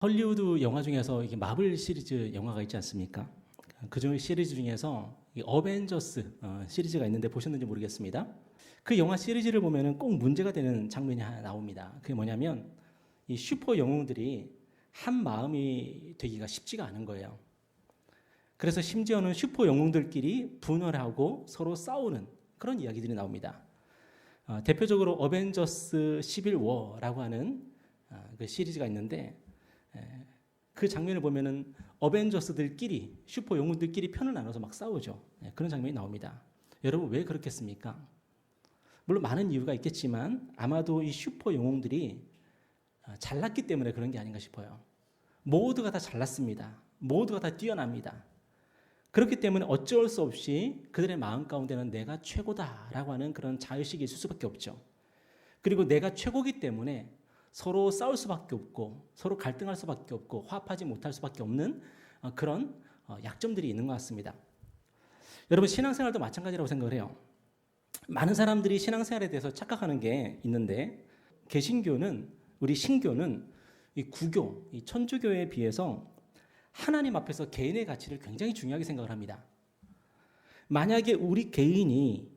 헐리우드 영화 중에서 이게 마블 시리즈 영화가 있지 않습니까? 그 시리즈 중에서 이 어벤져스 시리즈가 있는데 보셨는지 모르겠습니다. 그 영화 시리즈를 보면은 꼭 문제가 되는 장면이 하나 나옵니다. 그게 뭐냐면 이 슈퍼 영웅들이 한 마음이 되기가 쉽지가 않은 거예요. 그래서 심지어는 슈퍼 영웅들끼리 분열하고 서로 싸우는 그런 이야기들이 나옵니다. 대표적으로 어벤져스 시빌 워라고 하는 그 시리즈가 있는데 그 장면을 보면은 어벤져스들끼리 슈퍼 영웅들끼리 편을 나눠서 막 싸우죠. 그런 장면이 나옵니다. 여러분 왜 그렇겠습니까? 물론 많은 이유가 있겠지만 아마도 이 슈퍼 영웅들이 잘났기 때문에 그런 게 아닌가 싶어요. 모두가 다 잘났습니다. 모두가 다 뛰어납니다. 그렇기 때문에 어쩔 수 없이 그들의 마음 가운데는 내가 최고다라고 하는 그런 자의식이 있을 수밖에 없죠. 그리고 내가 최고기 때문에 서로 싸울 수밖에 없고 서로 갈등할 수밖에 없고 화합하지 못할 수밖에 없는 그런 약점들이 있는 것 같습니다. 여러분 신앙생활도 마찬가지라고 생각을 해요. 많은 사람들이 신앙생활에 대해서 착각하는 게 있는데 개신교는 우리 신교는 이 구교, 이 천주교에 비해서 하나님 앞에서 개인의 가치를 굉장히 중요하게 생각을 합니다. 만약에 우리 개인이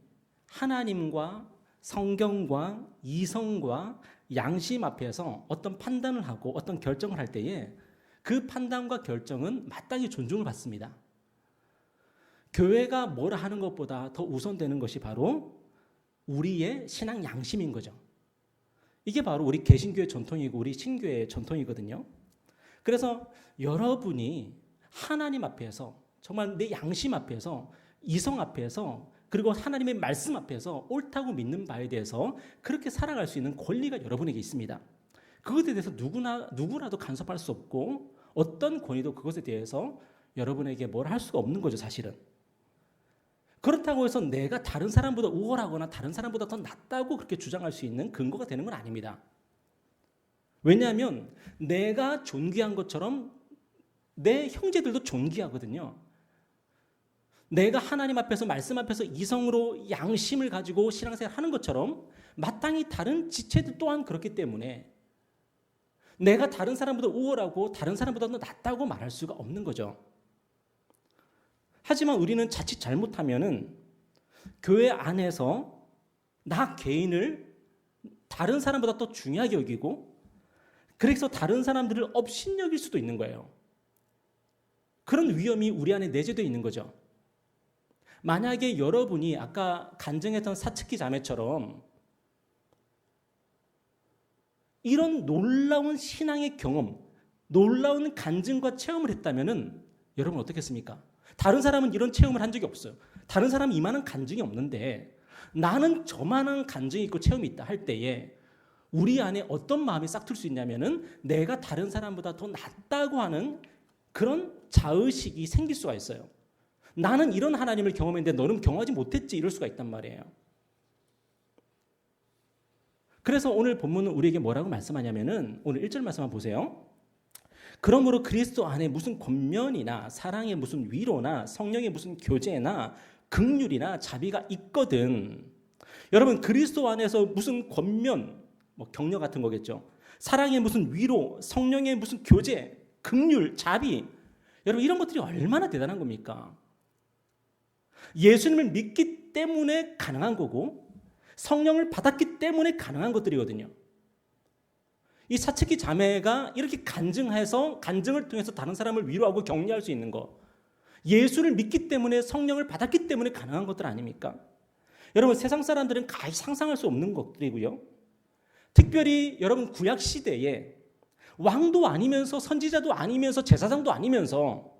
하나님과 성경과 이성과 양심 앞에서 어떤 판단을 하고 어떤 결정을 할 때에 그 판단과 결정은 마땅히 존중을 받습니다. 교회가 뭐라 하는 것보다 더 우선되는 것이 바로 우리의 신앙 양심인 거죠. 이게 바로 우리 개신교의 전통이고 우리 신교의 전통이거든요. 그래서 여러분이 하나님 앞에서 정말 내 양심 앞에서 이성 앞에서 그리고 하나님의 말씀 앞에서 옳다고 믿는 바에 대해서 그렇게 살아갈 수 있는 권리가 여러분에게 있습니다. 그것에 대해서 누구라도 간섭할 수 없고 어떤 권위도 그것에 대해서 여러분에게 뭘 할 수가 없는 거죠, 사실은. 그렇다고 해서 내가 다른 사람보다 우월하거나 다른 사람보다 더 낫다고 그렇게 주장할 수 있는 근거가 되는 건 아닙니다. 왜냐하면 내가 존귀한 것처럼 내 형제들도 존귀하거든요. 내가 하나님 앞에서 말씀 앞에서 이성으로 양심을 가지고 신앙생활 하는 것처럼 마땅히 다른 지체들 또한 그렇기 때문에 내가 다른 사람보다 우월하고 다른 사람보다 더 낫다고 말할 수가 없는 거죠. 하지만 우리는 자칫 잘못하면은 교회 안에서 나 개인을 다른 사람보다 더 중요하게 여기고 그래서 다른 사람들을 업신여길 수도 있는 거예요. 그런 위험이 우리 안에 내재되어 있는 거죠. 만약에 여러분이 아까 간증했던 사츠키 자매처럼 이런 놀라운 신앙의 경험, 놀라운 간증과 체험을 했다면은 여러분 어떻겠습니까? 다른 사람은 이런 체험을 한 적이 없어요. 다른 사람은 이만한 간증이 없는데 나는 저만한 간증이 있고 체험이 있다 할 때에 우리 안에 어떤 마음이 싹틀 수 있냐면은 내가 다른 사람보다 더 낫다고 하는 그런 자의식이 생길 수가 있어요. 나는 이런 하나님을 경험했는데 너는 경험하지 못했지 이럴 수가 있단 말이에요. 그래서 오늘 본문은 우리에게 뭐라고 말씀하냐면은 오늘 1절 말씀 한번 보세요. 그러므로 그리스도 안에 무슨 권면이나 사랑의 무슨 위로나 성령의 무슨 교제나 긍휼이나 자비가 있거든. 여러분 그리스도 안에서 무슨 권면, 뭐 격려 같은 거겠죠. 사랑의 무슨 위로, 성령의 무슨 교제, 긍휼, 자비. 여러분 이런 것들이 얼마나 대단한 겁니까? 예수님을 믿기 때문에 가능한 거고 성령을 받았기 때문에 가능한 것들이거든요. 이 사츠키 자매가 이렇게 간증해서 간증을 통해서 다른 사람을 위로하고 격려할 수 있는 거 예수를 믿기 때문에 성령을 받았기 때문에 가능한 것들 아닙니까? 여러분 세상 사람들은 가히 상상할 수 없는 것들이고요. 특별히 여러분 구약 시대에 왕도 아니면서 선지자도 아니면서 제사장도 아니면서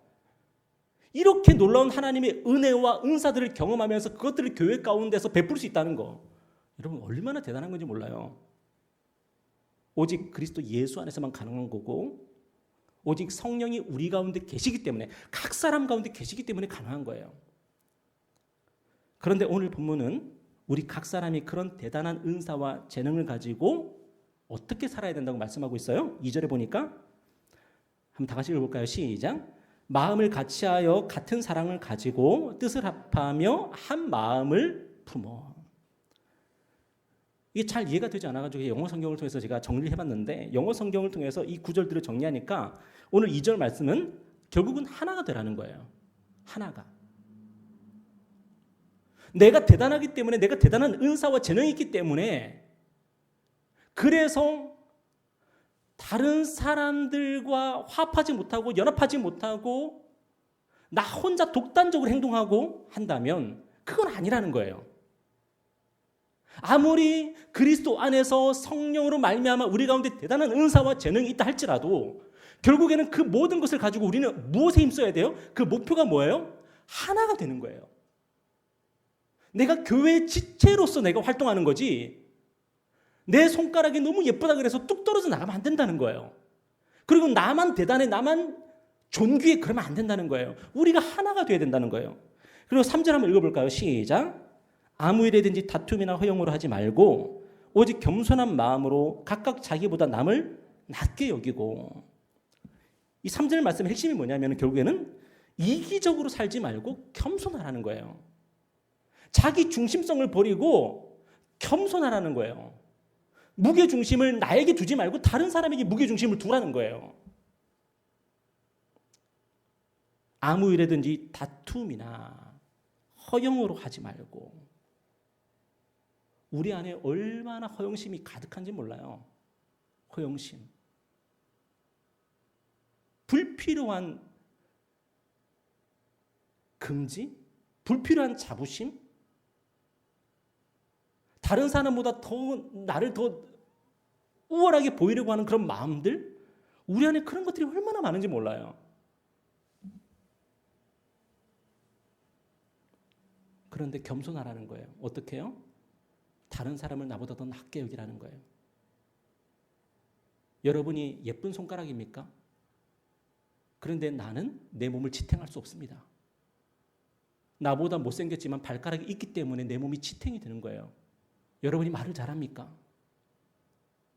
이렇게 놀라운 하나님의 은혜와 은사들을 경험하면서 그것들을 교회 가운데서 베풀 수 있다는 거 여러분 얼마나 대단한 건지 몰라요. 오직 그리스도 예수 안에서만 가능한 거고 오직 성령이 우리 가운데 계시기 때문에 각 사람 가운데 계시기 때문에 가능한 거예요. 그런데 오늘 본문은 우리 각 사람이 그런 대단한 은사와 재능을 가지고 어떻게 살아야 된다고 말씀하고 있어요. 2절에 보니까 한번 다 같이 읽어볼까요? 시작. 마음을 같이하여 같은 사랑을 가지고 뜻을 합하며 한 마음을 품어. 이게 잘 이해가 되지 않아가지고 영어 성경을 통해서 제가 정리를 해봤는데, 영어 성경을 통해서 이 구절들을 정리하니까 오늘 2절 말씀은 결국은 하나가 되라는 거예요. 하나가. 내가 대단하기 때문에, 내가 대단한 은사와 재능이 있기 때문에, 그래서 다른 사람들과 화합하지 못하고 연합하지 못하고 나 혼자 독단적으로 행동하고 한다면 그건 아니라는 거예요. 아무리 그리스도 안에서 성령으로 말미암아 우리 가운데 대단한 은사와 재능이 있다 할지라도 결국에는 그 모든 것을 가지고 우리는 무엇에 힘써야 돼요? 그 목표가 뭐예요? 하나가 되는 거예요. 내가 교회의 지체로서 내가 활동하는 거지, 내 손가락이 너무 예쁘다 그래서 뚝 떨어져 나가면 안 된다는 거예요. 그리고 나만 대단해, 나만 존귀해, 그러면 안 된다는 거예요. 우리가 하나가 돼야 된다는 거예요. 그리고 3절 한번 읽어볼까요? 시작. 아무 일에든지 다툼이나 허용으로 하지 말고 오직 겸손한 마음으로 각각 자기보다 남을 낮게 여기고. 이 3절 말씀의 핵심이 뭐냐면 결국에는 이기적으로 살지 말고 겸손하라는 거예요. 자기 중심성을 버리고 겸손하라는 거예요. 무게중심을 나에게 두지 말고 다른 사람에게 무게중심을 두라는 거예요. 아무 일에든지 다툼이나 허용으로 하지 말고. 우리 안에 얼마나 허영심이 가득한지 몰라요. 허영심. 불필요한 금지? 불필요한 자부심? 다른 사람보다 나를 더 우월하게 보이려고 하는 그런 마음들? 우리 안에 그런 것들이 얼마나 많은지 몰라요. 그런데 겸손하라는 거예요. 어떻게 해요? 다른 사람을 나보다 더 낮게 여기라는 거예요. 여러분이 예쁜 손가락입니까? 그런데 나는 내 몸을 지탱할 수 없습니다. 나보다 못생겼지만 발가락이 있기 때문에 내 몸이 지탱이 되는 거예요. 여러분이 말을 잘합니까?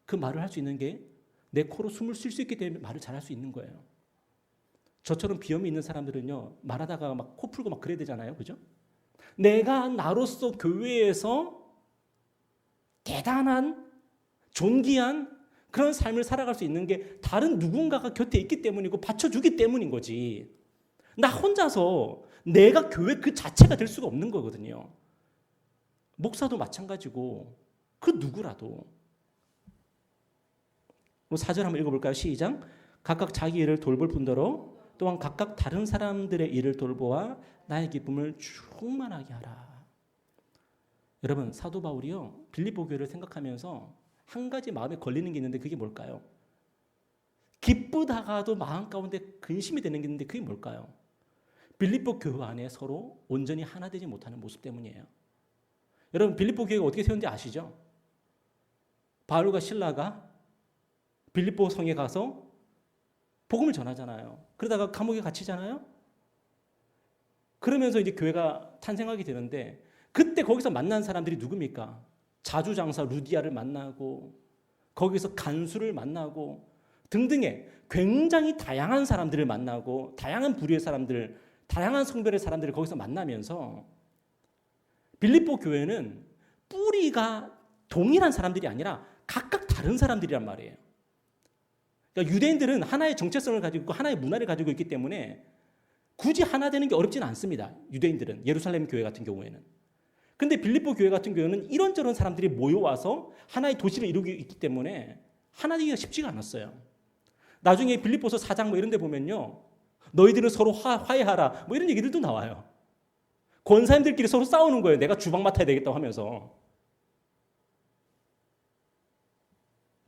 그 말을 할 수 있는 게 내 코로 숨을 쉴 수 있기 때문에 말을 잘할 수 있는 거예요. 저처럼 비염이 있는 사람들은요, 말하다가 막 코 풀고 막 그래야 되잖아요. 그죠? 내가 나로서 교회에서 대단한, 존귀한 그런 삶을 살아갈 수 있는 게 다른 누군가가 곁에 있기 때문이고 받쳐주기 때문인 거지. 나 혼자서 내가 교회 그 자체가 될 수가 없는 거거든요. 목사도 마찬가지고 그 누구라도. 4절 한번 읽어볼까요? 시작. 각각 자기 일을 돌볼 뿐더러 또한 각각 다른 사람들의 일을 돌보아 나의 기쁨을 충만하게 하라. 여러분, 사도 바울이요, 빌립보 교회를 생각하면서 한 가지 마음에 걸리는 게 있는데 그게 뭘까요? 기쁘다가도 마음 가운데 근심이 되는 게 있는데 그게 뭘까요? 빌립보 교회 안에 서로 온전히 하나 되지 못하는 모습 때문이에요. 여러분, 빌립보 교회가 어떻게 세웠는지 아시죠? 바울과 실라가 빌립보 성에 가서 복음을 전하잖아요. 그러다가 감옥에 갇히잖아요. 그러면서 이제 교회가 탄생하게 되는데, 그때 거기서 만난 사람들이 누굽니까? 자주장사 루디아를 만나고 거기서 간수를 만나고 등등의 굉장히 다양한 사람들을 만나고 다양한 부류의 사람들, 다양한 성별의 사람들을 거기서 만나면서 빌립보 교회는 뿌리가 동일한 사람들이 아니라 각각 다른 사람들이란 말이에요. 그러니까 유대인들은 하나의 정체성을 가지고 있고 하나의 문화를 가지고 있기 때문에 굳이 하나 되는 게 어렵지는 않습니다. 유대인들은, 예루살렘 교회 같은 경우에는. 근데 빌립보 교회 같은 경우는 이런저런 사람들이 모여와서 하나의 도시를 이루고 있기 때문에 하나 되기가 쉽지가 않았어요. 나중에 빌립보서 4장 뭐 이런 데 보면요, 너희들은 서로 화해하라 뭐 이런 얘기들도 나와요. 권사님들끼리 서로 싸우는 거예요. 내가 주방 맡아야 되겠다고 하면서.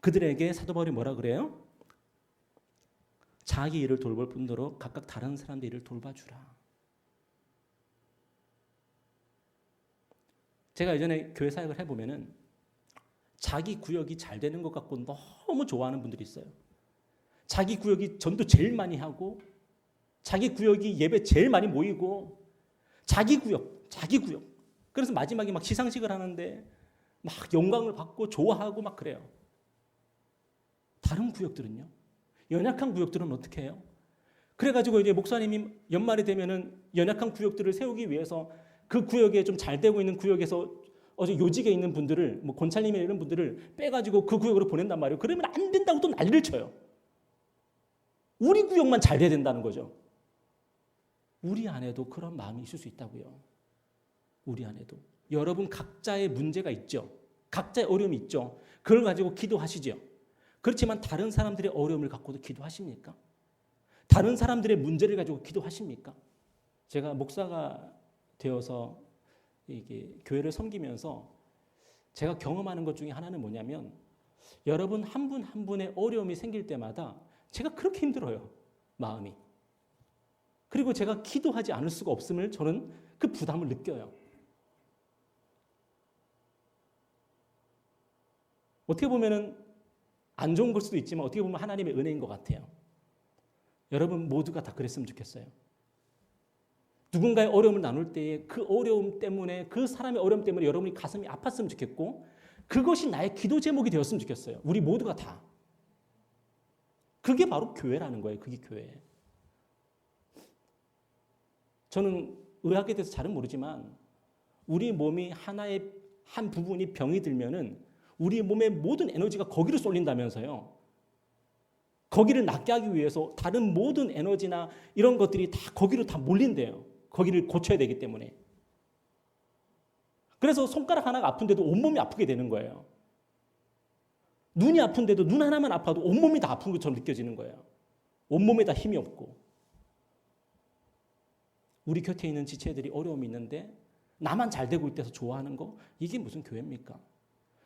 그들에게 사도 바울이 뭐라 그래요? 자기 일을 돌볼 뿐더러 각각 다른 사람들 일을 돌봐주라. 제가 예전에 교회 사역을 해보면은 자기 구역이 잘 되는 것 같고 너무 좋아하는 분들이 있어요. 자기 구역이 전도 제일 많이 하고 자기 구역이 예배 제일 많이 모이고 자기 구역. 그래서 마지막에 막 시상식을 하는데 막 영광을 받고 좋아하고 막 그래요. 다른 구역들은요? 연약한 구역들은 어떻게 해요? 그래가지고 이제 목사님이 연말이 되면은 연약한 구역들을 세우기 위해서 그 구역에 좀 잘 되고 있는 구역에서 어제 요직에 있는 분들을 뭐 권찰님이나 이런 분들을 빼가지고 그 구역으로 보낸단 말이에요. 그러면 안 된다고 또 난리를 쳐요. 우리 구역만 잘 돼야 된다는 거죠. 우리 안에도 그런 마음이 있을 수 있다고요. 우리 안에도. 여러분 각자의 문제가 있죠. 각자의 어려움이 있죠. 그걸 가지고 기도하시죠. 그렇지만 다른 사람들의 어려움을 갖고도 기도하십니까? 다른 사람들의 문제를 가지고 기도하십니까? 제가 목사가 되어서 이게 교회를 섬기면서 제가 경험하는 것 중에 하나는 뭐냐면 여러분 한 분 한 분의 어려움이 생길 때마다 제가 그렇게 힘들어요. 마음이. 그리고 제가 기도하지 않을 수가 없음을 저는 그 부담을 느껴요. 어떻게 보면은 안 좋은 걸 수도 있지만 어떻게 보면 하나님의 은혜인 것 같아요. 여러분 모두가 다 그랬으면 좋겠어요. 누군가의 어려움을 나눌 때에 그 어려움 때문에 그 사람의 어려움 때문에 여러분이 가슴이 아팠으면 좋겠고 그것이 나의 기도 제목이 되었으면 좋겠어요. 우리 모두가 다. 그게 바로 교회라는 거예요. 그게 교회. 저는 의학에 대해서 잘은 모르지만 우리 몸이 하나의 한 부분이 병이 들면은 우리 몸의 모든 에너지가 거기로 쏠린다면서요. 거기를 낫게 하기 위해서 다른 모든 에너지나 이런 것들이 다 거기로 다 몰린대요. 거기를 고쳐야 되기 때문에. 그래서 손가락 하나가 아픈데도 온몸이 아프게 되는 거예요. 눈이 아픈데도 눈 하나만 아파도 온몸이 다 아픈 것처럼 느껴지는 거예요. 온몸에 다 힘이 없고. 우리 곁에 있는 지체들이 어려움이 있는데 나만 잘 되고 있대서 좋아하는 거? 이게 무슨 교회입니까?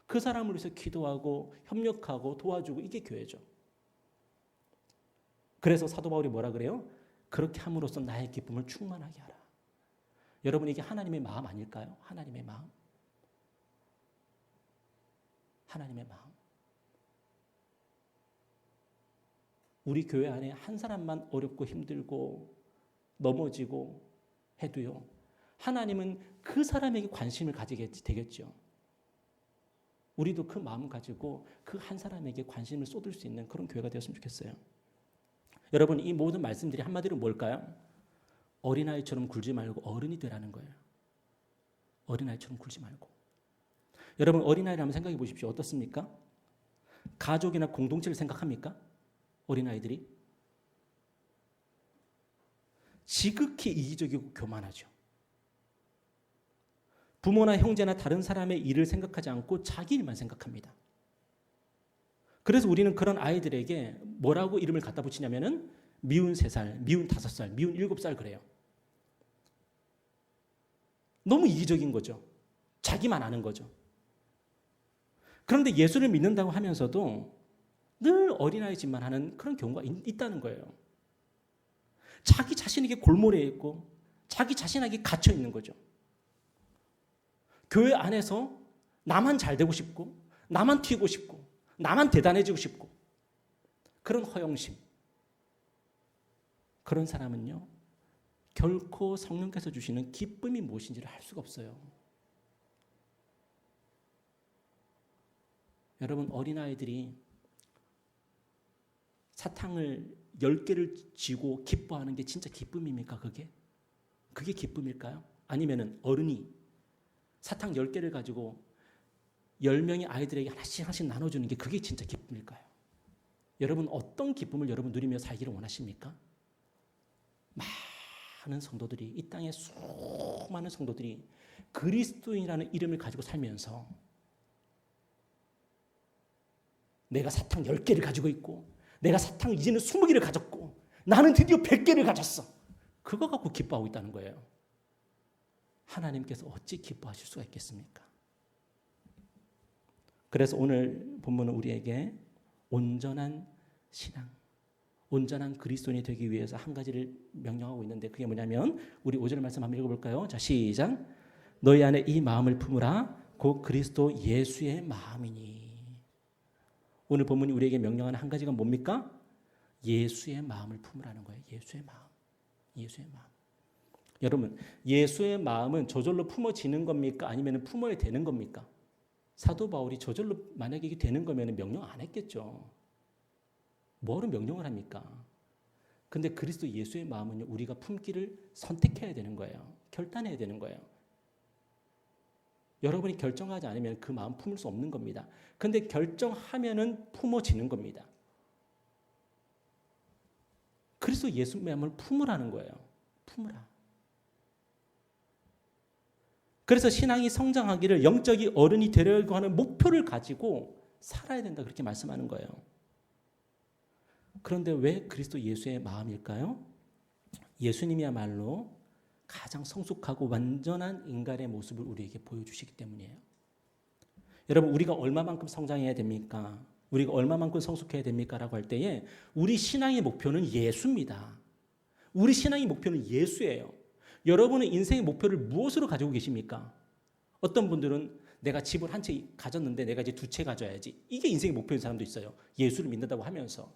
그 사람을 위해서 기도하고 협력하고 도와주고 이게 교회죠. 그래서 사도 바울이 뭐라 그래요? 그렇게 함으로써 나의 기쁨을 충만하게 하라. 여러분 이게 하나님의 마음 아닐까요? 하나님의 마음. 하나님의 마음. 우리 교회 안에 한 사람만 어렵고 힘들고 넘어지고 해도요. 하나님은 그 사람에게 관심을 가지게 되겠죠. 우리도 그 마음 가지고 그 한 사람에게 관심을 쏟을 수 있는 그런 교회가 되었으면 좋겠어요. 여러분 이 모든 말씀들이 한마디로 뭘까요? 어린아이처럼 굴지 말고 어른이 되라는 거예요. 어린아이처럼 굴지 말고. 여러분 어린아이를 한번 생각해 보십시오. 어떻습니까? 가족이나 공동체를 생각합니까? 어린아이들이? 지극히 이기적이고 교만하죠. 부모나 형제나 다른 사람의 일을 생각하지 않고 자기 일만 생각합니다. 그래서 우리는 그런 아이들에게 뭐라고 이름을 갖다 붙이냐면은 미운 3살, 미운 5살, 미운 7살 그래요. 너무 이기적인 거죠. 자기만 아는 거죠. 그런데 예수를 믿는다고 하면서도 늘 어린아이 짓만 하는 그런 경우가 있다는 거예요. 자기 자신에게 골몰해 있고 자기 자신에게 갇혀 있는 거죠. 교회 안에서 나만 잘 되고 싶고 나만 튀고 싶고 나만 대단해지고 싶고 그런 허영심. 그런 사람은요. 결코 성령께서 주시는 기쁨이 무엇인지를 알 수가 없어요. 여러분 어린아이들이 사탕을 10개를 쥐고 기뻐하는 게 진짜 기쁨입니까? 그게? 그게 기쁨일까요? 아니면은 어른이 사탕 10개를 가지고 10명의 아이들에게 하나씩 나눠주는 게 그게 진짜 기쁨일까요? 여러분 어떤 기쁨을 여러분 누리며 살기를 원하십니까? 많은 성도들이 이 땅에 수많은 성도들이 그리스도인이라는 이름을 가지고 살면서 내가 사탕 10개를 가지고 있고 내가 사탕 이제는 20개를 가졌고 나는 드디어 100개를 가졌어. 그거 갖고 기뻐하고 있다는 거예요. 하나님께서 어찌 기뻐하실 수가 있겠습니까? 그래서 오늘 본문은 우리에게 온전한 신앙, 온전한 그리스도인이 되기 위해서 한 가지를 명령하고 있는데 그게 뭐냐면 우리 5절 말씀 한번 읽어볼까요? 자 시작. 너희 안에 이 마음을 품으라 곧 그리스도 예수의 마음이니. 오늘 본문이 우리에게 명령하는 한 가지가 뭡니까? 예수의 마음을 품으라는 거예요. 예수의 마음. 예수의 마음. 여러분 예수의 마음은 저절로 품어지는 겁니까? 아니면 품어야 되는 겁니까? 사도 바울이 저절로 만약에 이게 되는 거면 명령 안 했겠죠. 뭐로 명령을 합니까? 근데 그리스도 예수의 마음은요, 우리가 품기를 선택해야 되는 거예요. 결단해야 되는 거예요. 여러분이 결정하지 않으면 그 마음 품을 수 없는 겁니다. 근데 결정하면은 품어지는 겁니다. 그래서 예수의 마음을 품으라는 거예요. 품으라. 그래서 신앙이 성장하기를 영적인 어른이 되려고 하는 목표를 가지고 살아야 된다 그렇게 말씀하는 거예요. 그런데 왜 그리스도 예수의 마음일까요? 예수님이야말로 가장 성숙하고 완전한 인간의 모습을 우리에게 보여주시기 때문이에요. 여러분, 우리가 얼마만큼 성장해야 됩니까? 우리가 얼마만큼 성숙해야 됩니까? 라고 할 때에 우리 신앙의 목표는 예수입니다. 우리 신앙의 목표는 예수예요. 여러분은 인생의 목표를 무엇으로 가지고 계십니까? 어떤 분들은 내가 집을 한 채 가졌는데 내가 이제 두 채 가져야지. 이게 인생의 목표인 사람도 있어요. 예수를 믿는다고 하면서.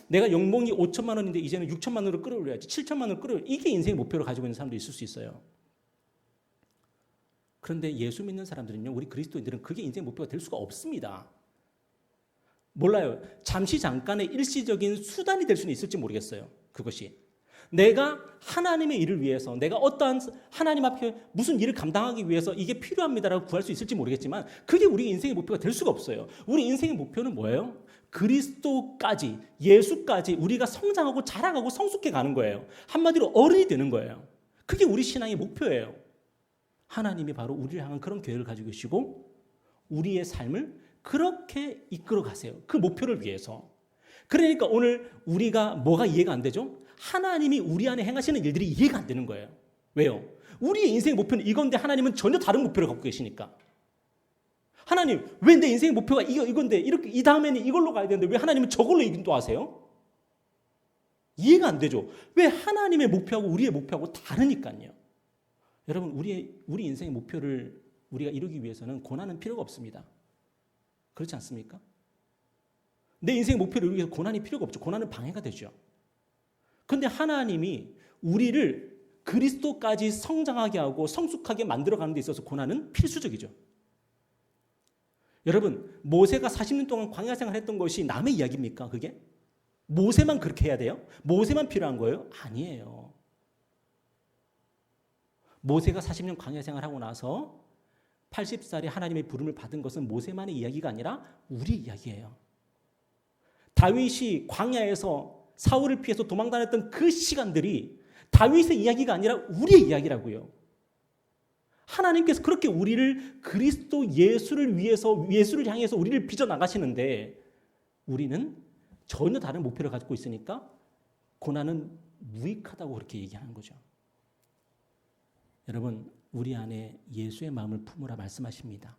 내가 연봉이 5천만 원인데 이제는 6천만 원으로 끌어올려야지. 7천만 원으로 끌어올려야지. 이게 인생의 목표로 가지고 있는 사람도 있을 수 있어요. 그런데 예수 믿는 사람들은요, 우리 그리스도인들은 그게 인생의 목표가 될 수가 없습니다. 몰라요. 잠시 잠깐의 일시적인 수단이 될 수는 있을지 모르겠어요. 그것이. 내가 하나님의 일을 위해서, 내가 어떠한 하나님 앞에 무슨 일을 감당하기 위해서 이게 필요합니다라고 구할 수 있을지 모르겠지만 그게 우리 인생의 목표가 될 수가 없어요. 우리 인생의 목표는 뭐예요? 그리스도까지, 예수까지 우리가 성장하고 자라가고 성숙해 가는 거예요. 한마디로 어른이 되는 거예요. 그게 우리 신앙의 목표예요. 하나님이 바로 우리를 향한 그런 계획을 가지고 계시고 우리의 삶을 그렇게 이끌어 가세요. 그 목표를 위해서. 그러니까 오늘 우리가 뭐가 이해가 안 되죠? 하나님이 우리 안에 행하시는 일들이 이해가 안 되는 거예요. 왜요? 우리의 인생의 목표는 이건데 하나님은 전혀 다른 목표를 갖고 계시니까. 하나님, 왜 내 인생의 목표가 이건데 이렇게 이 다음에는 이걸로 가야 되는데 왜 하나님은 저걸로 인도하세요? 이해가 안 되죠. 왜 하나님의 목표하고 우리의 목표하고 다르니까요. 여러분, 우리 인생의 목표를 우리가 이루기 위해서는 고난은 필요가 없습니다. 그렇지 않습니까? 내 인생의 목표를 이루기 위해서 고난이 필요가 없죠. 고난은 방해가 되죠. 그런데 하나님이 우리를 그리스도까지 성장하게 하고 성숙하게 만들어가는 데 있어서 고난은 필수적이죠. 여러분, 모세가 40년 동안 광야 생활했던 것이 남의 이야기입니까? 그게? 모세만 그렇게 해야 돼요? 모세만 필요한 거예요? 아니에요. 모세가 40년 광야 생활하고 나서 80살에 하나님의 부름을 받은 것은 모세만의 이야기가 아니라 우리 이야기예요. 다윗이 광야에서 사울을 피해서 도망다녔던 그 시간들이 다윗의 이야기가 아니라 우리의 이야기라고요. 하나님께서 그렇게 우리를 그리스도 예수를 위해서, 예수를 향해서 우리를 빚어나가시는데 우리는 전혀 다른 목표를 가지고 있으니까 고난은 무익하다고 그렇게 얘기하는 거죠. 여러분, 우리 안에 예수의 마음을 품으라 말씀하십니다.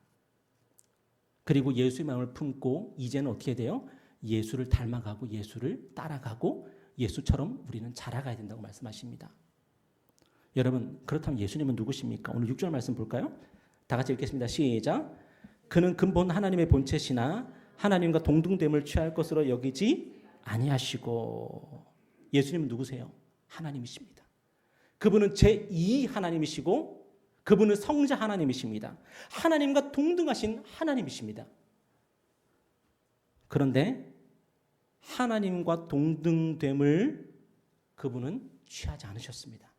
그리고 예수의 마음을 품고 이제는 어떻게 돼요? 예수를 닮아가고 예수를 따라가고 예수처럼 우리는 자라가야 된다고 말씀하십니다. 여러분, 그렇다면 예수님은 누구십니까? 오늘 6절 말씀 볼까요? 다 같이 읽겠습니다. 시작. 그는 근본 하나님의 본체시나 하나님과 동등됨을 취할 것으로 여기지 아니하시고. 예수님은 누구세요? 하나님이십니다. 그분은 제2 하나님이시고 그분은 성자 하나님이십니다. 하나님과 동등하신 하나님이십니다. 그런데 하나님과 동등됨을 그분은 취하지 않으셨습니다.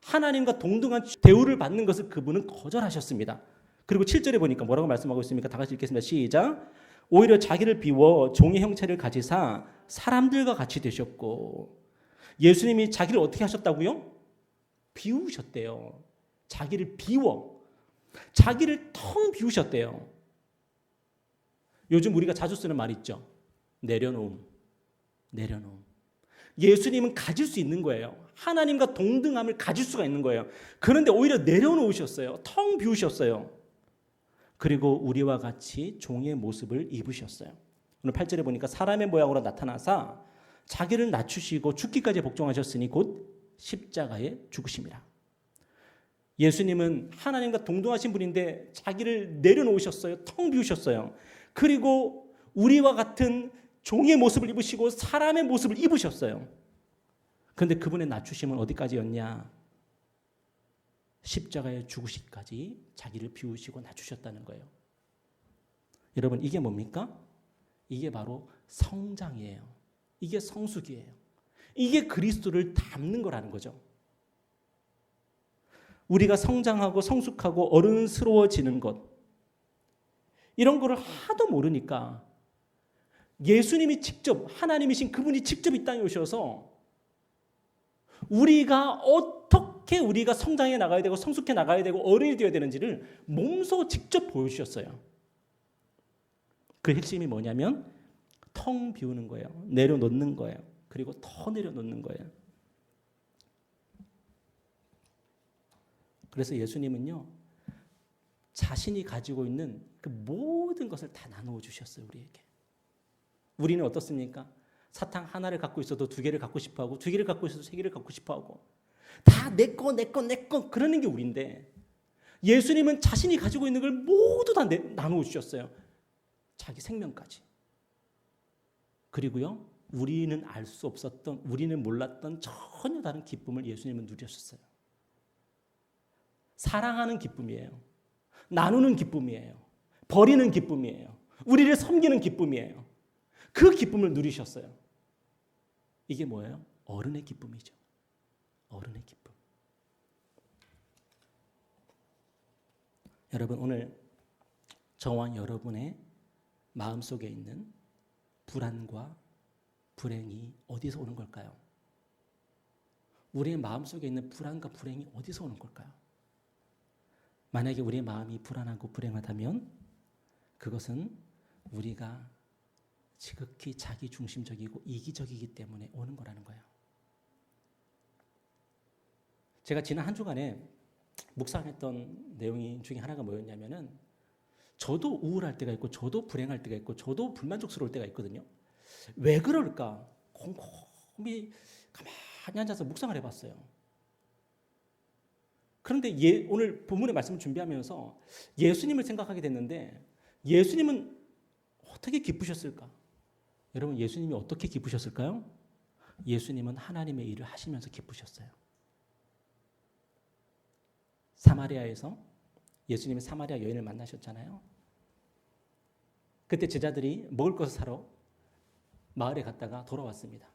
하나님과 동등한 대우를 받는 것을 그분은 거절하셨습니다. 그리고 7절에 보니까 뭐라고 말씀하고 있습니까? 다 같이 읽겠습니다. 시작. 오히려 자기를 비워 종의 형체를 가지사 사람들과 같이 되셨고. 예수님이 자기를 어떻게 하셨다고요? 비우셨대요. 자기를 비워. 자기를 텅 비우셨대요. 요즘 우리가 자주 쓰는 말 있죠. 내려놓음. 내려놓음. 예수님은 가질 수 있는 거예요. 하나님과 동등함을 가질 수가 있는 거예요. 그런데 오히려 내려놓으셨어요. 텅 비우셨어요. 그리고 우리와 같이 종의 모습을 입으셨어요. 오늘 8절에 보니까 사람의 모양으로 나타나사 자기를 낮추시고 죽기까지 복종하셨으니 곧 십자가에 죽으심이라. 예수님은 하나님과 동등하신 분인데 자기를 내려놓으셨어요. 텅 비우셨어요. 그리고 우리와 같은 종의 모습을 입으시고 사람의 모습을 입으셨어요. 그런데 그분의 낮추심은 어디까지였냐? 십자가에 죽으시기까지 자기를 비우시고 낮추셨다는 거예요. 여러분, 이게 뭡니까? 이게 바로 성장이에요. 이게 성숙이에요. 이게 그리스도를 닮는 거라는 거죠. 우리가 성장하고 성숙하고 어른스러워지는 것, 이런 거를 하도 모르니까 예수님이 직접, 하나님이신 그분이 직접 이 땅에 오셔서 우리가 어떻게 우리가 성장해 나가야 되고 성숙해 나가야 되고 어른이 되어야 되는지를 몸소 직접 보여주셨어요. 그 핵심이 뭐냐면 텅 비우는 거예요. 내려놓는 거예요. 그리고 더 내려놓는 거예요. 그래서 예수님은요, 자신이 가지고 있는 그 모든 것을 다 나누어 주셨어요, 우리에게. 우리는 어떻습니까? 사탕 하나를 갖고 있어도 두 개를 갖고 싶어 하고, 두 개를 갖고 있어도 세 개를 갖고 싶어 하고, 다 내 거, 내 거, 내 거, 그러는 게 우리인데, 예수님은 자신이 가지고 있는 걸 모두 다 나누어 주셨어요. 자기 생명까지. 그리고요, 우리는 알 수 없었던, 우리는 몰랐던 전혀 다른 기쁨을 예수님은 누리셨어요. 사랑하는 기쁨이에요. 나누는 기쁨이에요. 버리는 기쁨이에요. 우리를 섬기는 기쁨이에요. 그 기쁨을 누리셨어요. 이게 뭐예요? 어른의 기쁨이죠. 어른의 기쁨. 여러분, 오늘 저와 여러분의 마음속에 있는 불안과 불행이 어디서 오는 걸까요? 우리의 마음속에 있는 불안과 불행이 어디서 오는 걸까요? 만약에 우리의 마음이 불안하고 불행하다면 그것은 우리가 지극히 자기중심적이고 이기적이기 때문에 오는 거라는 거예요. 제가 지난 한 주간에 묵상했던 내용 중에 하나가 뭐였냐면은, 저도 우울할 때가 있고 저도 불행할 때가 있고 저도 불만족스러울 때가 있거든요. 왜 그럴까? 곰곰이 가만히 앉아서 묵상을 해봤어요. 그런데 오늘 본문의 말씀을 준비하면서 예수님을 생각하게 됐는데, 예수님은 어떻게 기쁘셨을까? 여러분, 예수님이 어떻게 기쁘셨을까요? 예수님은 하나님의 일을 하시면서 기쁘셨어요. 사마리아에서 예수님이 사마리아 여인을 만나셨잖아요. 그때 제자들이 먹을 것을 사러 마을에 갔다가 돌아왔습니다.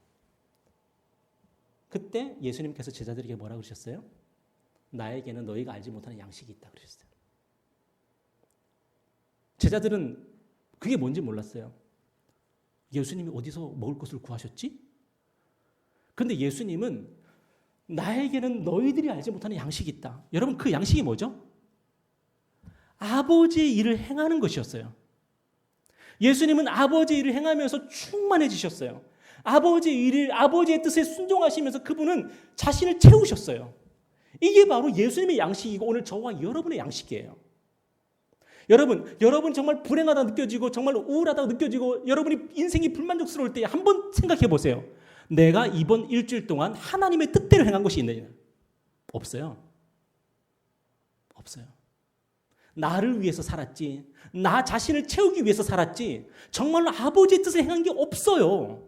그때 예수님께서 제자들에게 뭐라고 그러셨어요? 나에게는 너희가 알지 못하는 양식이 있다 그러셨어요. 제자들은 그게 뭔지 몰랐어요. 예수님이 어디서 먹을 것을 구하셨지? 그런데 예수님은 나에게는 너희들이 알지 못하는 양식이 있다. 여러분, 그 양식이 뭐죠? 아버지의 일을 행하는 것이었어요. 예수님은 아버지의 일을 행하면서 충만해지셨어요. 아버지의 뜻에 순종하시면서 그분은 자신을 채우셨어요. 이게 바로 예수님의 양식이고 오늘 저와 여러분의 양식이에요. 여러분 정말 불행하다 느껴지고 정말 우울하다 느껴지고 여러분이 인생이 불만족스러울 때 한번 생각해 보세요. 내가 이번 일주일 동안 하나님의 뜻대로 행한 것이 있느냐? 없어요. 없어요. 나를 위해서 살았지, 나 자신을 채우기 위해서 살았지, 정말로 아버지의 뜻을 행한 게 없어요.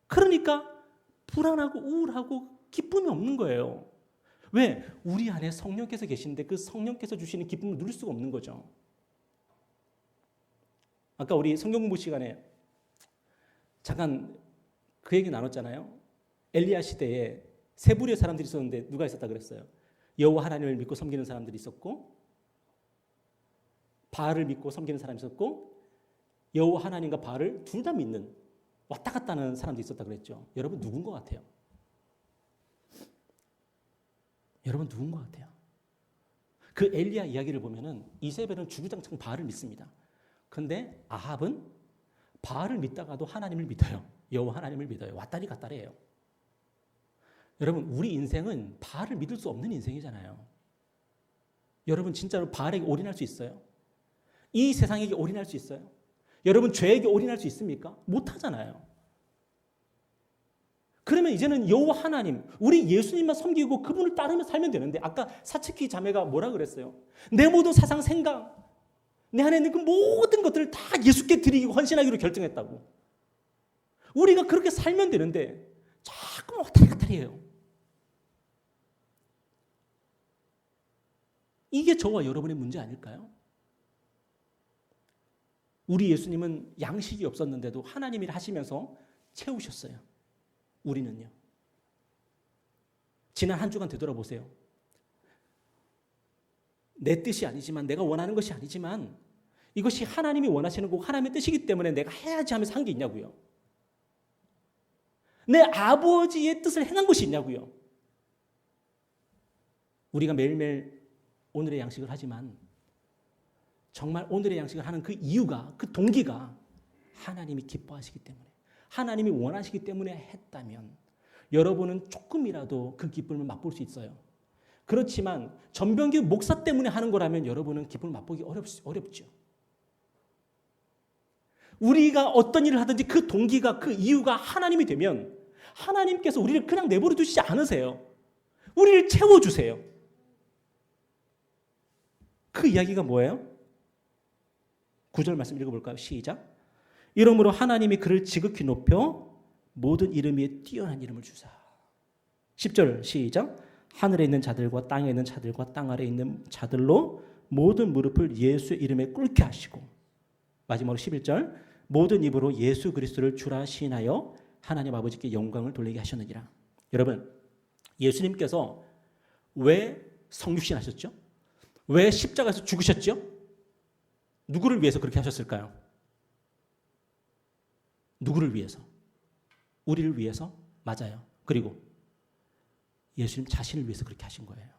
그러니까 불안하고 우울하고 기쁨이 없는 거예요. 왜? 우리 안에 성령께서 계시는데 그 성령께서 주시는 기쁨을 누릴 수가 없는 거죠. 아까 우리 성경 공부 시간에 잠깐 그 얘기 나눴잖아요. 엘리야 시대에 세 부류의 사람들이 있었는데 누가 있었다 그랬어요? 여호와 하나님을 믿고 섬기는 사람들이 있었고, 바알을 믿고 섬기는 사람이 있었고, 여호와 하나님과 바알을 둘 다 믿는, 왔다 갔다 하는 사람도 있었다 그랬죠. 여러분 누군 것 같아요? 여러분 누군 것 같아요? 그 엘리야 이야기를 보면은 이세벨은 주구장창 바알을 믿습니다. 그런데 아합은 바알을 믿다가도 하나님을 믿어요. 여호와 하나님을 믿어요. 왔다리 갔다리 해요. 여러분, 우리 인생은 바알을 믿을 수 없는 인생이잖아요. 여러분 진짜로 바알에게 올인할 수 있어요? 이 세상에게 올인할 수 있어요? 여러분 죄에게 올인할 수 있습니까? 못하잖아요. 그러면 이제는 여호와 하나님, 우리 예수님만 섬기고 그분을 따르며 살면 되는데, 아까 사츠키 자매가 뭐라 그랬어요? 내 모든 사상 생각, 내 안에 있는 그 모든 것들을 다 예수께 드리고 헌신하기로 결정했다고. 우리가 그렇게 살면 되는데 자꾸 왔다리 갔다리 해요. 이게 저와 여러분의 문제 아닐까요? 우리 예수님은 양식이 없었는데도 하나님 일 하시면서 채우셨어요. 우리는요. 지난 한 주간 되돌아보세요. 내 뜻이 아니지만, 내가 원하는 것이 아니지만 이것이 하나님이 원하시는 거고 하나님의 뜻이기 때문에 내가 해야지 하면서 한 게 있냐고요. 내 아버지의 뜻을 행한 것이 있냐고요. 우리가 매일매일 오늘의 양식을 하지만 정말 오늘의 양식을 하는 그 이유가, 그 동기가 하나님이 기뻐하시기 때문에, 하나님이 원하시기 때문에 했다면 여러분은 조금이라도 그 기쁨을 맛볼 수 있어요. 그렇지만 전병기 목사 때문에 하는 거라면 여러분은 기쁨을 맛보기 어렵죠. 우리가 어떤 일을 하든지 그 동기가, 그 이유가 하나님이 되면 하나님께서 우리를 그냥 내버려 두시지 않으세요. 우리를 채워주세요. 그 이야기가 뭐예요? 9절 말씀 읽어볼까요? 시작. 이러므로 하나님이 그를 지극히 높여 모든 이름 위에 뛰어난 이름을 주사. 10절 시작. 하늘에 있는 자들과 땅에 있는 자들과 땅 아래에 있는 자들로 모든 무릎을 예수의 이름에 꿇게 하시고, 마지막으로 11절, 모든 입으로 예수 그리스도를 주라 시인하여 하나님 아버지께 영광을 돌리게 하셨느니라. 여러분, 예수님께서 왜 성육신 하셨죠? 왜 십자가에서 죽으셨죠? 누구를 위해서 그렇게 하셨을까요? 누구를 위해서? 우리를 위해서? 맞아요. 그리고 예수님 자신을 위해서 그렇게 하신 거예요.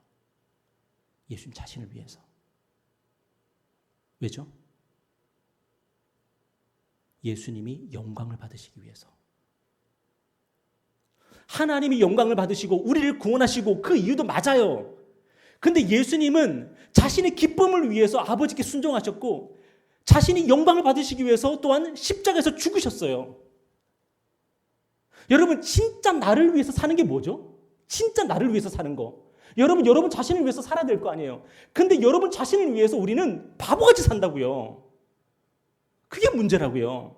예수님 자신을 위해서. 왜죠? 예수님이 영광을 받으시기 위해서. 하나님이 영광을 받으시고 우리를 구원하시고 그 이유도 맞아요. 근데 예수님은 자신의 기쁨을 위해서 아버지께 순종하셨고 자신이 영광을 받으시기 위해서 또한 십자가에서 죽으셨어요. 여러분, 진짜 나를 위해서 사는 게 뭐죠? 진짜 나를 위해서 사는 거. 여러분 자신을 위해서 살아야 될 거 아니에요. 근데 여러분 자신을 위해서 우리는 바보같이 산다고요. 그게 문제라고요.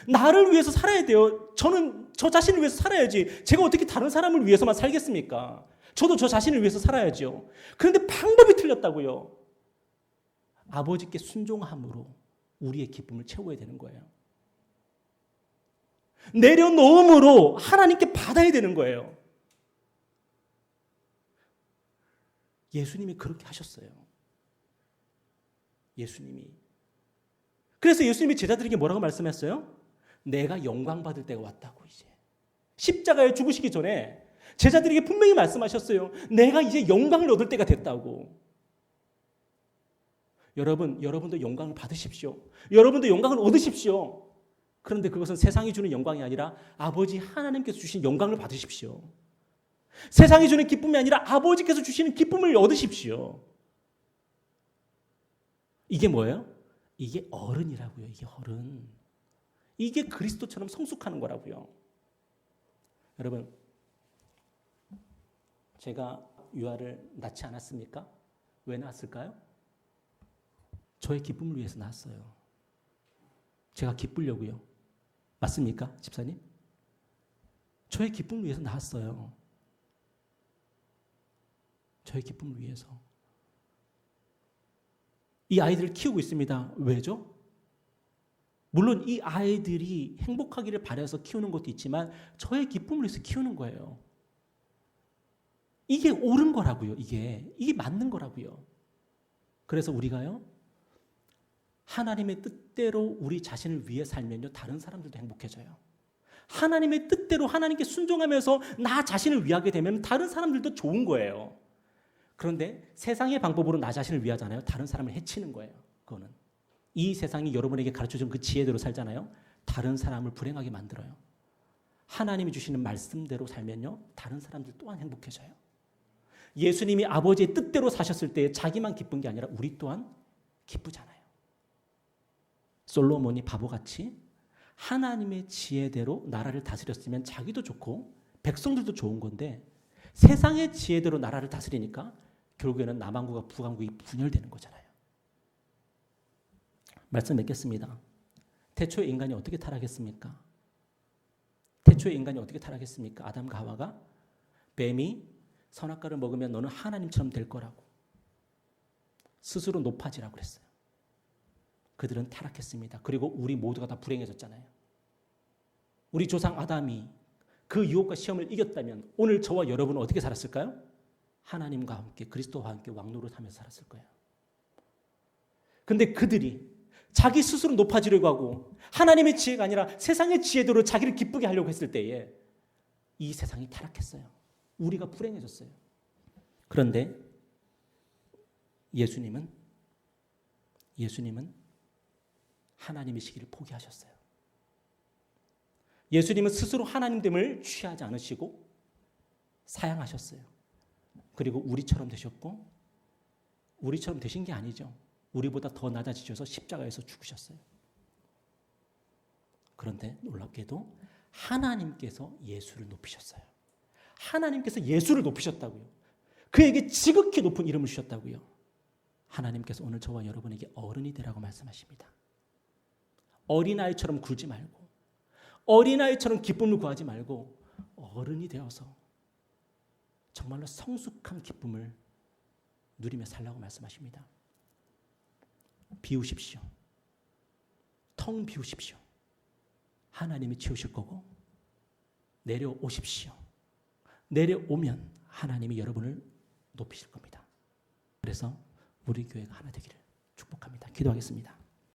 나를 위해서 살아야 돼요. 저는 저 자신을 위해서 살아야지. 제가 어떻게 다른 사람을 위해서만 살겠습니까? 저도 저 자신을 위해서 살아야죠. 그런데 방법이 틀렸다고요. 아버지께 순종함으로 우리의 기쁨을 채워야 되는 거예요. 내려놓음으로 하나님께 받아야 되는 거예요. 예수님이 그렇게 하셨어요. 예수님이. 그래서 예수님이 제자들에게 뭐라고 말씀했어요? 내가 영광 받을 때가 왔다고. 이제 십자가에 죽으시기 전에 제자들에게 분명히 말씀하셨어요. 내가 이제 영광을 얻을 때가 됐다고. 여러분도 영광을 받으십시오. 여러분도 영광을 얻으십시오. 그런데 그것은 세상이 주는 영광이 아니라 아버지 하나님께서 주신 영광을 받으십시오. 세상이 주는 기쁨이 아니라 아버지께서 주시는 기쁨을 얻으십시오. 이게 뭐예요? 이게 어른이라고요. 이게 어른. 이게 그리스도처럼 성숙하는 거라고요. 여러분, 제가 유아를 낳지 않았습니까? 왜 낳았을까요? 저의 기쁨을 위해서 낳았어요. 제가 기쁘려고요. 맞습니까, 집사님? 저의 기쁨을 위해서 낳았어요. 저의 기쁨을 위해서. 이 아이들을 키우고 있습니다. 왜죠? 물론 이 아이들이 행복하기를 바라서 키우는 것도 있지만 저의 기쁨을 위해서 키우는 거예요. 이게 옳은 거라고요. 이게 맞는 거라고요. 그래서 우리가요, 하나님의 뜻대로 우리 자신을 위해 살면요, 다른 사람들도 행복해져요. 하나님의 뜻대로 하나님께 순종하면서 나 자신을 위하게 되면 다른 사람들도 좋은 거예요. 그런데 세상의 방법으로 나 자신을 위하잖아요. 다른 사람을 해치는 거예요. 그거는. 이 세상이 여러분에게 가르쳐준 그 지혜대로 살잖아요. 다른 사람을 불행하게 만들어요. 하나님이 주시는 말씀대로 살면요, 다른 사람들 또한 행복해져요. 예수님이 아버지의 뜻대로 사셨을 때 자기만 기쁜 게 아니라 우리 또한 기쁘잖아요. 솔로몬이 바보같이 하나님의 지혜대로 나라를 다스렸으면 자기도 좋고 백성들도 좋은 건데 세상의 지혜대로 나라를 다스리니까 결국에는 남왕국과 북왕국이 분열되는 거잖아요. 말씀 맺겠습니다. 태초에 인간이 어떻게 타락했습니까? 태초에 인간이 어떻게 타락했습니까? 아담과 하와가 뱀이 선악과를 먹으면 너는 하나님처럼 될 거라고 스스로 높아지라고 그랬어요. 그들은 타락했습니다. 그리고 우리 모두가 다 불행해졌잖아요. 우리 조상 아담이 그 유혹과 시험을 이겼다면 오늘 저와 여러분은 어떻게 살았을까요? 하나님과 함께 그리스도와 함께 왕노릇하면서 살았을 거예요. 근데 그들이 자기 스스로 높아지려고 하고 하나님의 지혜가 아니라 세상의 지혜대로 자기를 기쁘게 하려고 했을 때에 이 세상이 타락했어요. 우리가 불행해졌어요. 그런데 예수님은 하나님이시기를 포기하셨어요. 예수님은 스스로 하나님됨을 취하지 않으시고 사양하셨어요. 그리고 우리처럼 되셨고, 우리처럼 되신 게 아니죠. 우리보다 더 낮아지셔서 십자가에서 죽으셨어요. 그런데 놀랍게도 하나님께서 예수를 높이셨어요. 하나님께서 예수를 높이셨다고요. 그에게 지극히 높은 이름을 주셨다고요. 하나님께서 오늘 저와 여러분에게 어른이 되라고 말씀하십니다. 어린아이처럼 굴지 말고, 어린아이처럼 기쁨을 구하지 말고 어른이 되어서 정말로 성숙한 기쁨을 누리며 살라고 말씀하십니다. 비우십시오. 텅 비우십시오. 하나님이 채우실 거고, 내려오십시오. 내려오면 하나님이 여러분을 높이실 겁니다. 그래서 우리 교회가 하나 되기를 축복합니다. 기도하겠습니다.